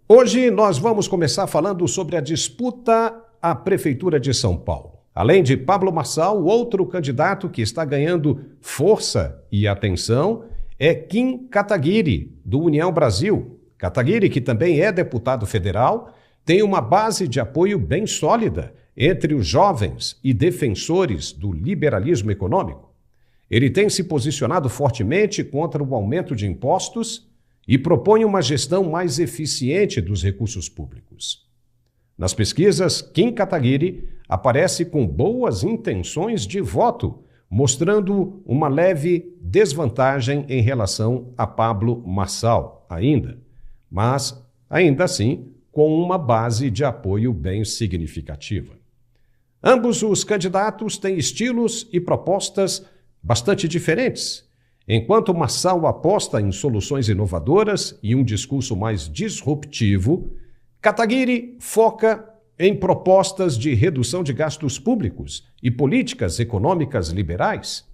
Hoje nós vamos começar falando sobre a disputa à Prefeitura de São Paulo. Além de Pablo Marçal, o outro candidato que está ganhando força e atenção é Kim Kataguiri, do União Brasil. Kataguiri, que também é deputado federal, tem uma base de apoio bem sólida entre os jovens e defensores do liberalismo econômico. Ele tem se posicionado fortemente contra o aumento de impostos e propõe uma gestão mais eficiente dos recursos públicos. Nas pesquisas, Kim Kataguiri aparece com boas intenções de voto, mostrando uma leve desvantagem em relação a Pablo Marçal ainda, mas, ainda assim, com uma base de apoio bem significativa. Ambos os candidatos têm estilos e propostas bastante diferentes. Enquanto Marçal aposta em soluções inovadoras e um discurso mais disruptivo, Kataguiri foca em propostas de redução de gastos públicos e políticas econômicas liberais.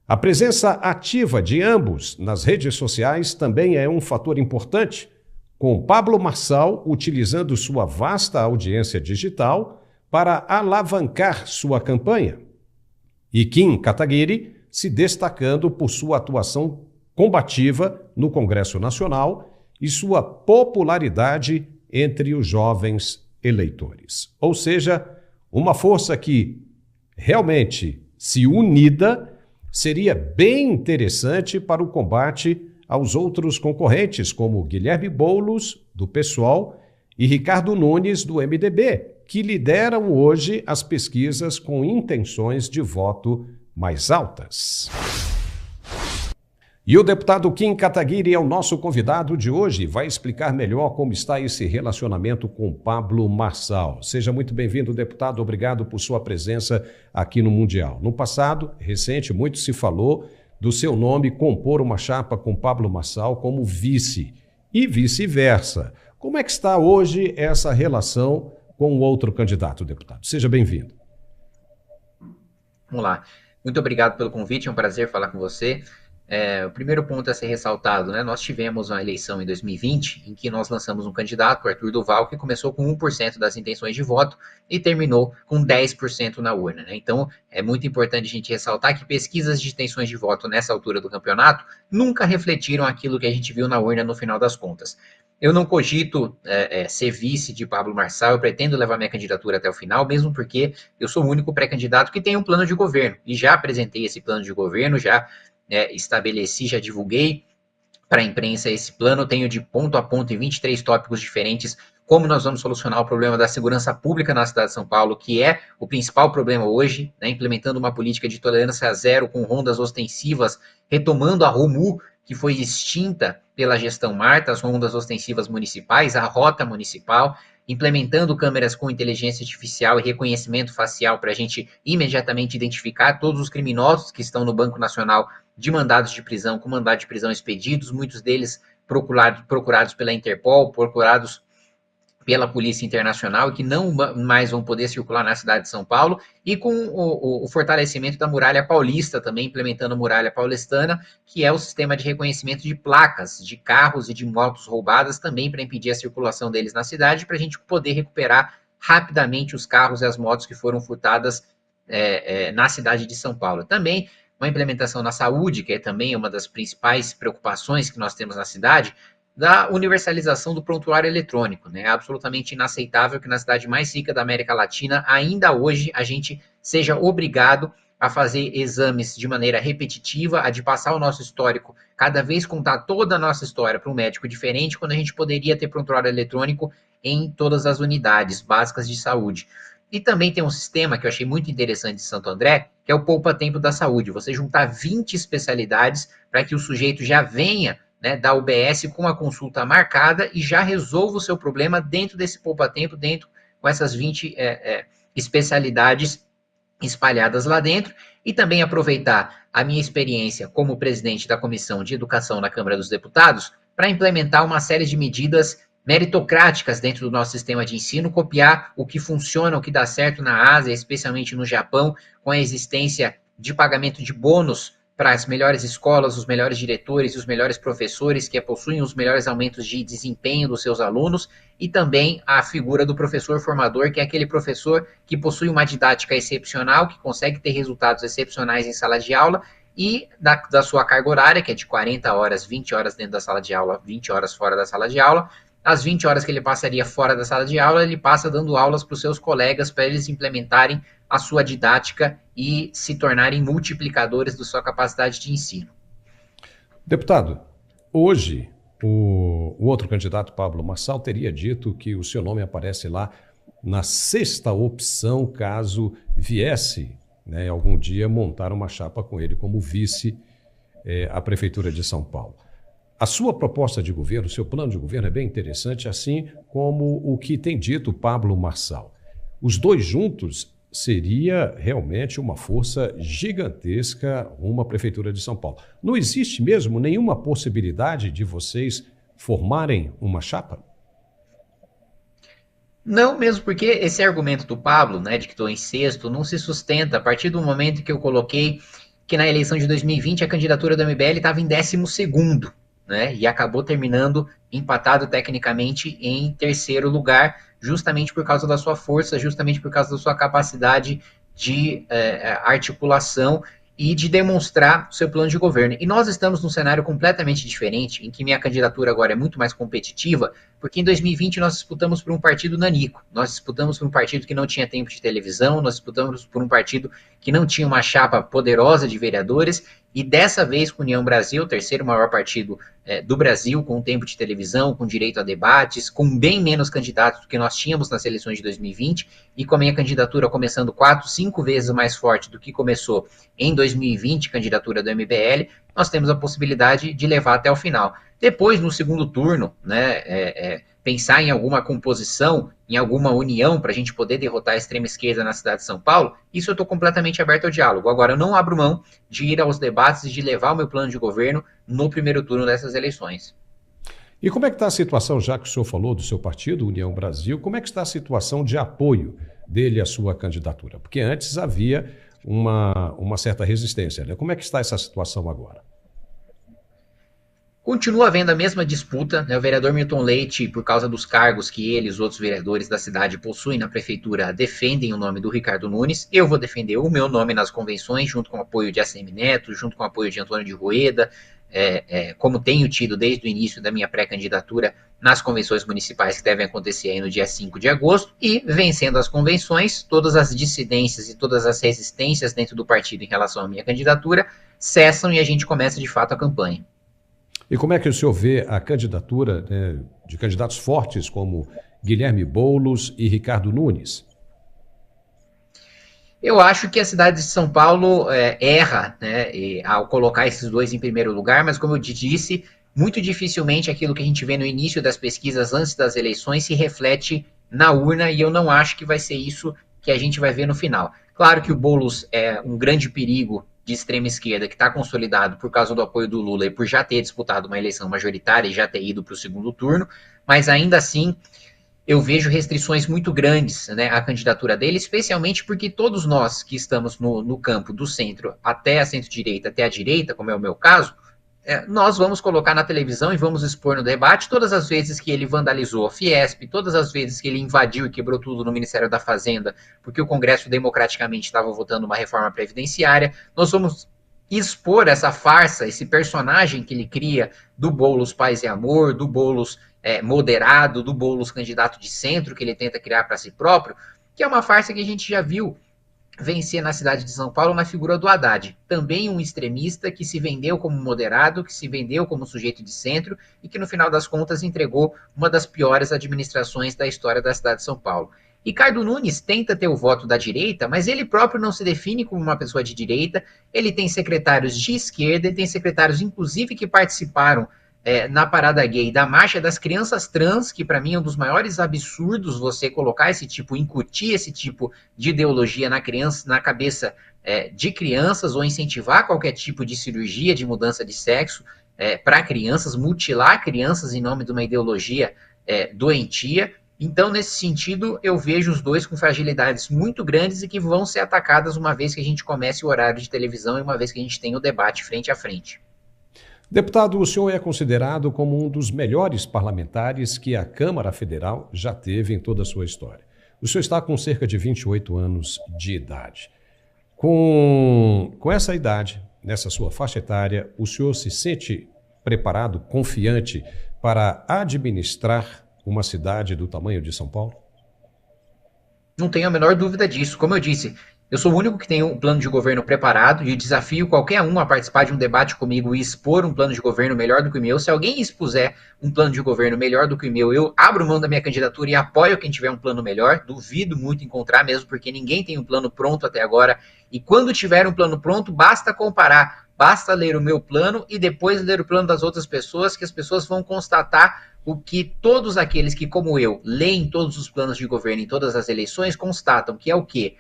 A presença ativa de ambos nas redes sociais também é um fator importante, com Pablo Marçal utilizando sua vasta audiência digital para alavancar sua campanha, e Kim Kataguiri se destacando por sua atuação combativa no Congresso Nacional e sua popularidade entre os jovens eleitores. Ou seja, uma força que realmente, se unida, seria bem interessante para o combate aos outros concorrentes, como Guilherme Boulos, do PSOL, e Ricardo Nunes, do MDB, que lideram hoje as pesquisas com intenções de voto mais altas. E o deputado Kim Kataguiri é o nosso convidado de hoje, vai explicar melhor como está esse relacionamento com Pablo Marçal. Seja muito bem-vindo, deputado, obrigado por sua presença aqui no Mundial. No passado, recente, muito se falou do seu nome compor uma chapa com Pablo Marçal como vice e vice-versa. Como é que está hoje essa relação com o outro candidato, deputado? Seja bem-vindo. Vamos lá. Muito obrigado pelo convite, é um prazer falar com você. O primeiro ponto a ser ressaltado, né? Nós tivemos uma eleição em 2020 em que nós lançamos um candidato, o Arthur Duval, que começou com 1% das intenções de voto e terminou com 10% na urna, né? Então, é muito importante a gente ressaltar que pesquisas de intenções de voto nessa altura do campeonato nunca refletiram aquilo que a gente viu na urna no final das contas. Eu não cogito ser vice de Pablo Marçal, eu pretendo levar minha candidatura até o final, mesmo porque eu sou o único pré-candidato que tem um plano de governo, e já apresentei esse plano de governo, já estabeleci, já divulguei para a imprensa esse plano, tenho de ponto a ponto em 23 tópicos diferentes como nós vamos solucionar o problema da segurança pública na cidade de São Paulo, que é o principal problema hoje, né, implementando uma política de tolerância zero com rondas ostensivas, retomando a ROMU, que foi extinta pela gestão Marta, as rondas ostensivas municipais, a rota municipal, implementando câmeras com inteligência artificial e reconhecimento facial para a gente imediatamente identificar todos os criminosos que estão no Banco Nacional de mandados de prisão, com mandado de prisão expedidos, muitos deles procurados pela Interpol, procurados pela Polícia Internacional e que não mais vão poder circular na cidade de São Paulo, e com o fortalecimento da muralha paulista, também implementando a muralha paulistana, que é o sistema de reconhecimento de placas de carros e de motos roubadas, também para impedir a circulação deles na cidade, para a gente poder recuperar rapidamente os carros e as motos que foram furtadas na cidade de São Paulo. Também uma implementação na saúde, que é também uma das principais preocupações que nós temos na cidade, da universalização do prontuário eletrônico, né? É absolutamente inaceitável que na cidade mais rica da América Latina, ainda hoje, a gente seja obrigado a fazer exames de maneira repetitiva, a de passar o nosso histórico, cada vez contar toda a nossa história para um médico diferente, quando a gente poderia ter prontuário eletrônico em todas as unidades básicas de saúde. E também tem um sistema que eu achei muito interessante de Santo André, que é o poupa-tempo da saúde. Você juntar 20 especialidades para que o sujeito já venha, né, da UBS com a consulta marcada e já resolva o seu problema dentro desse poupa-tempo, dentro com essas 20 especialidades espalhadas lá dentro, e também aproveitar a minha experiência como presidente da Comissão de Educação na Câmara dos Deputados para implementar uma série de medidas meritocráticas dentro do nosso sistema de ensino, copiar o que funciona, o que dá certo na Ásia, especialmente no Japão, com a existência de pagamento de bônus para as melhores escolas, os melhores diretores e os melhores professores que possuem os melhores aumentos de desempenho dos seus alunos, e também a figura do professor formador, que é aquele professor que possui uma didática excepcional, que consegue ter resultados excepcionais em sala de aula, e da sua carga horária, que é de 40 horas, 20 horas dentro da sala de aula, 20 horas fora da sala de aula. As 20 horas que ele passaria fora da sala de aula, ele passa dando aulas para os seus colegas, para eles implementarem a sua didática e se tornarem multiplicadores da sua capacidade de ensino. Deputado, hoje o outro candidato, Pablo Marçal, teria dito que o seu nome aparece lá na sexta opção, caso viesse, né, algum dia montar uma chapa com ele como vice à Prefeitura de São Paulo. A sua proposta de governo, o seu plano de governo é bem interessante, assim como o que tem dito Pablo Marçal. Os dois juntos seria realmente uma força gigantesca, uma Prefeitura de São Paulo. Não existe mesmo nenhuma possibilidade de vocês formarem uma chapa? Não, mesmo porque esse argumento do Pablo, né, de que estou em sexto, não se sustenta a partir do momento que eu coloquei que na eleição de 2020 a candidatura do MBL estava em 12º. Né, e acabou terminando empatado tecnicamente em terceiro lugar, justamente por causa da sua força, justamente por causa da sua capacidade de articulação e de demonstrar o seu plano de governo. E nós estamos num cenário completamente diferente, em que minha candidatura agora é muito mais competitiva, porque em 2020 nós disputamos por um partido nanico, nós disputamos por um partido que não tinha tempo de televisão, nós disputamos por um partido que não tinha uma chapa poderosa de vereadores, e dessa vez com União Brasil, o terceiro maior partido do Brasil, com tempo de televisão, com direito a debates, com bem menos candidatos do que nós tínhamos nas eleições de 2020, e com a minha candidatura começando 4, 5 vezes mais forte do que começou em 2020, candidatura do MBL, nós temos a possibilidade de levar até o final. Depois, no segundo turno, né, pensar em alguma composição, em alguma união para a gente poder derrotar a extrema esquerda na cidade de São Paulo, isso eu estou completamente aberto ao diálogo. Agora, eu não abro mão de ir aos debates e de levar o meu plano de governo no primeiro turno dessas eleições. E como é que está a situação, já que o senhor falou do seu partido, União Brasil, como é que está a situação de apoio dele à sua candidatura? Porque antes havia uma certa resistência, né? Como é que está essa situação agora? Continua havendo a mesma disputa, né? O vereador Milton Leite, por causa dos cargos que ele e os outros vereadores da cidade possuem na prefeitura, defendem o nome do Ricardo Nunes. Eu vou defender o meu nome nas convenções, junto com o apoio de ACM Neto, junto com o apoio de Antônio de Rueda, como tenho tido desde o início da minha pré-candidatura nas convenções municipais que devem acontecer aí no dia 5 de agosto, e vencendo as convenções, todas as dissidências e todas as resistências dentro do partido em relação à minha candidatura cessam e a gente começa de fato a campanha. E como é que o senhor vê a candidatura, né, de candidatos fortes como Guilherme Boulos e Ricardo Nunes? Eu acho que a cidade de São Paulo erra, né, ao colocar esses dois em primeiro lugar, mas como eu te disse, muito dificilmente aquilo que a gente vê no início das pesquisas antes das eleições se reflete na urna, e eu não acho que vai ser isso que a gente vai ver no final. Claro que o Boulos é um grande perigo de extrema esquerda que está consolidado por causa do apoio do Lula e por já ter disputado uma eleição majoritária e já ter ido para o segundo turno, mas ainda assim eu vejo restrições muito grandes, né, à candidatura dele, especialmente porque todos nós que estamos no campo do centro até a centro-direita, até a direita, como é o meu caso, nós vamos colocar na televisão e vamos expor no debate todas as vezes que ele vandalizou a Fiesp, todas as vezes que ele invadiu e quebrou tudo no Ministério da Fazenda, porque o Congresso democraticamente estava votando uma reforma previdenciária. Nós vamos expor essa farsa, esse personagem que ele cria do Boulos Paz e Amor, do Boulos moderado, do Boulos candidato de centro que ele tenta criar para si próprio, que é uma farsa que a gente já viu vencer na cidade de São Paulo na figura do Haddad, também um extremista que se vendeu como moderado, que se vendeu como sujeito de centro e que no final das contas entregou uma das piores administrações da história da cidade de São Paulo. Ricardo Nunes tenta ter o voto da direita, mas ele próprio não se define como uma pessoa de direita, ele tem secretários de esquerda, ele tem secretários inclusive que participaram na parada gay da marcha das crianças trans, que para mim é um dos maiores absurdos você colocar esse tipo, incutir esse tipo de ideologia na criança, na cabeça de crianças, ou incentivar qualquer tipo de cirurgia de mudança de sexo para crianças, mutilar crianças em nome de uma ideologia doentia. Então, nesse sentido, eu vejo os dois com fragilidades muito grandes e que vão ser atacadas uma vez que a gente comece o horário de televisão e uma vez que a gente tenha o debate frente a frente. Deputado, o senhor é considerado como um dos melhores parlamentares que a Câmara Federal já teve em toda a sua história. O senhor está com cerca de 28 anos de idade. Com essa idade, nessa sua faixa etária, o senhor se sente preparado, confiante para administrar uma cidade do tamanho de São Paulo? Não tenho a menor dúvida disso. Como eu disse, eu sou o único que tem um plano de governo preparado e desafio qualquer um a participar de um debate comigo e expor um plano de governo melhor do que o meu. Se alguém expuser um plano de governo melhor do que o meu, eu abro mão da minha candidatura e apoio quem tiver um plano melhor. Duvido muito encontrar mesmo, porque ninguém tem um plano pronto até agora. E quando tiver um plano pronto, basta comparar. Basta ler o meu plano e depois ler o plano das outras pessoas, que as pessoas vão constatar o que todos aqueles que, como eu, leem todos os planos de governo em todas as eleições, constatam, que é o quê?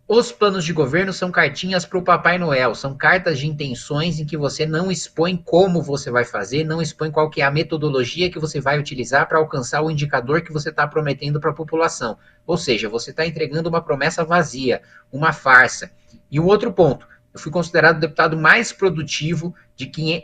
Os planos de governo são cartinhas para o Papai Noel, são cartas de intenções em que você não expõe como você vai fazer, não expõe qual que é a metodologia que você vai utilizar para alcançar o indicador que você está prometendo para a população. Ou seja, você está entregando uma promessa vazia, uma farsa. E o outro ponto, eu fui considerado o deputado mais produtivo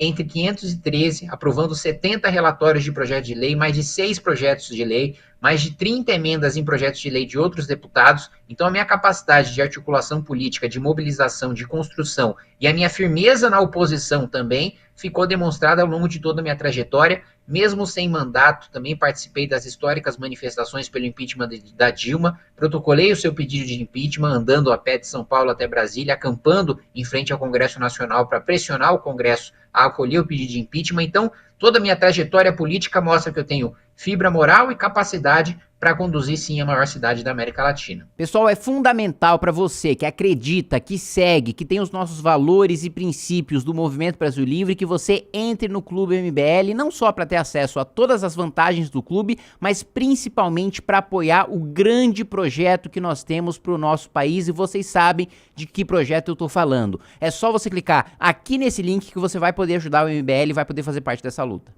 entre 513, aprovando 70 relatórios de projeto de lei, mais de 6 projetos de lei, mais de 30 emendas em projetos de lei de outros deputados. Então, a minha capacidade de articulação política, de mobilização, de construção e a minha firmeza na oposição também ficou demonstrada ao longo de toda a minha trajetória. Mesmo sem mandato, também participei das históricas manifestações pelo impeachment da Dilma, protocolei o seu pedido de impeachment, andando a pé de São Paulo até Brasília, acampando em frente ao Congresso Nacional para pressionar o Congresso a acolher o pedido de impeachment. Então, toda a minha trajetória política mostra que eu tenho fibra moral e capacidade para conduzir, sim, a maior cidade da América Latina. Pessoal, é fundamental para você que acredita, que segue, que tem os nossos valores e princípios do Movimento Brasil Livre, que você entre no Clube MBL, não só para ter acesso a todas as vantagens do clube, mas principalmente para apoiar o grande projeto que nós temos para o nosso país, e vocês sabem de que projeto eu estou falando. É só você clicar aqui nesse link que você vai poder ajudar o MBL e vai poder fazer parte dessa luta.